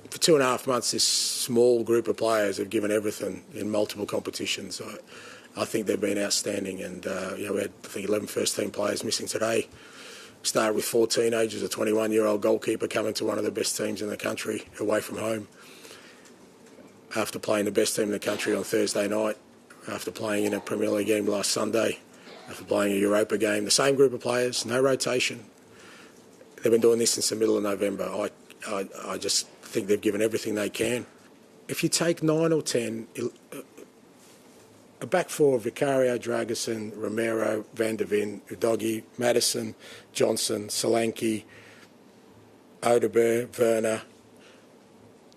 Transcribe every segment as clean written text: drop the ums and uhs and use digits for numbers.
for 2.5 months, this small group of players have given everything in multiple competitions. I think they've been outstanding, and we had, I think, 11 first-team players missing today. Started with 4 teenagers, a 21-year-old goalkeeper coming to one of the best teams in the country away from home. After playing the best team in the country on Thursday night, after playing in a Premier League game last Sunday, after playing a Europa game, the same group of players, no rotation. They've been doing this since the middle of November. I just think they've given everything they can. If you take 9 or 10, a back four of Vicario, Dragerson, Romero, Van der Ven, Udogie, Madison, Johnson, Solanke, Odeberg, Werner,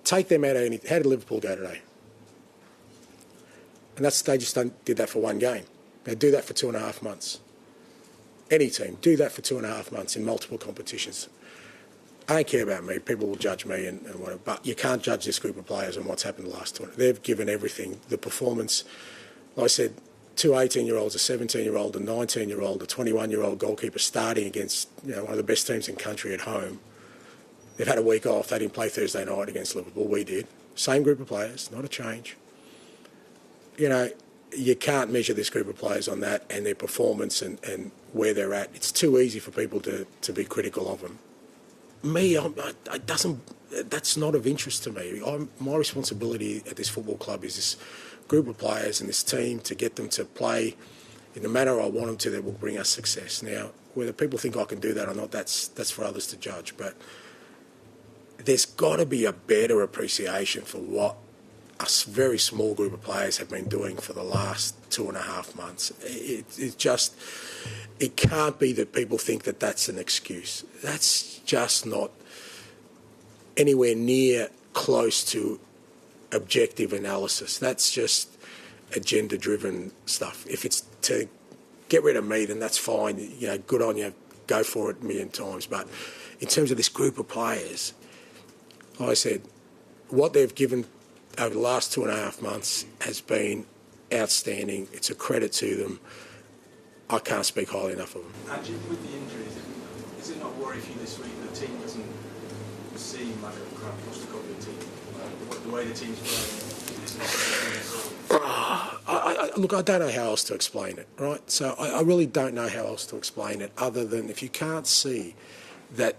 take them out of anything. How did Liverpool go today? And they just did that for one game. They do that for 2.5 months. Any team, do that for 2.5 months in multiple competitions. I don't care about me. People will judge me and whatever, but you can't judge this group of players on what's happened the last 20. They've given everything. The performance, like I said, 2 18-year-olds, a 17-year-old, a 19-year-old, a 21-year-old goalkeeper starting against one of the best teams in the country at home. They've had a week off. They didn't play Thursday night against Liverpool. We did. Same group of players, not a change. You can't measure this group of players on that and their performance and where they're at. It's too easy for people to be critical of them. That's not of interest to me. My responsibility at this football club is this group of players and this team to get them to play in the manner I want them to that will bring us success. Now, whether people think I can do that or not, that's for others to judge. But there's got to be a better appreciation for what a very small group of players have been doing for the last 2.5 months. It can't be that people think that that's an excuse. That's just not anywhere near close to objective analysis. That's just agenda-driven stuff. If it's to get rid of me, then that's fine. Good on you. Go for it a million times. But in terms of this group of players, like I said, what they've given over the last 2.5 months has been outstanding. It's a credit to them. I can't speak highly enough of them. Ange, with the injuries, is it not a worry for you this week that the team doesn't seem like a Ange Postecoglou team? The way the team's playing? Look, I don't know how else to explain it, right? So I really don't know how else to explain it other than if you can't see that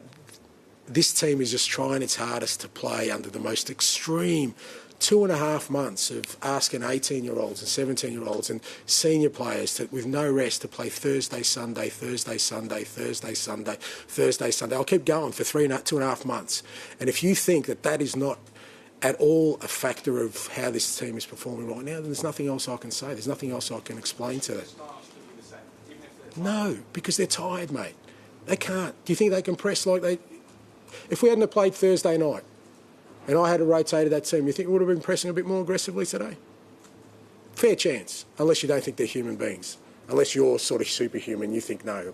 this team is just trying its hardest to play under the most extreme 2.5 months of asking 18-year-olds and 17-year-olds and senior players with no rest to play Thursday, Sunday, Thursday, Sunday, Thursday, Sunday, Thursday, Sunday. I'll keep going for 2.5 months. And if you think that is not at all a factor of how this team is performing right now, then there's nothing else I can say. There's nothing else I can explain to that. No, because they're tired, mate. They can't. Do you think they can press like they... If we hadn't have played Thursday night and I had rotated that team, you think we would have been pressing a bit more aggressively today? Fair chance, unless you don't think they're human beings. Unless you're sort of superhuman, you think, no,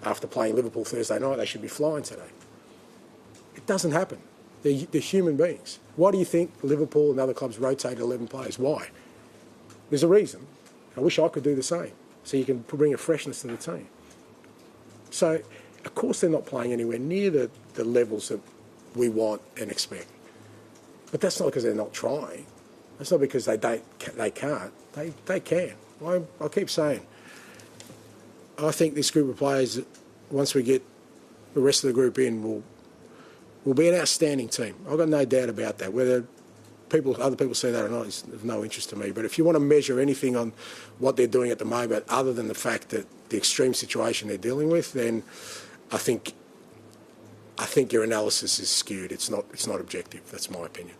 after playing Liverpool Thursday night, they should be flying today. It doesn't happen. They're human beings. Why do you think Liverpool and other clubs rotate 11 players? Why? There's a reason. I wish I could do the same, so you can bring a freshness to the team. So, of course they're not playing anywhere near the levels that we want and expect. But that's not because they're not trying. That's not because they can't. They can. I keep saying, I think this group of players, once we get the rest of the group in, will be an outstanding team. I've got no doubt about that. Whether other people say that or not is of no interest to me. But if you want to measure anything on what they're doing at the moment, other than the fact that the extreme situation they're dealing with, then I think your analysis is skewed. It's not objective. That's my opinion.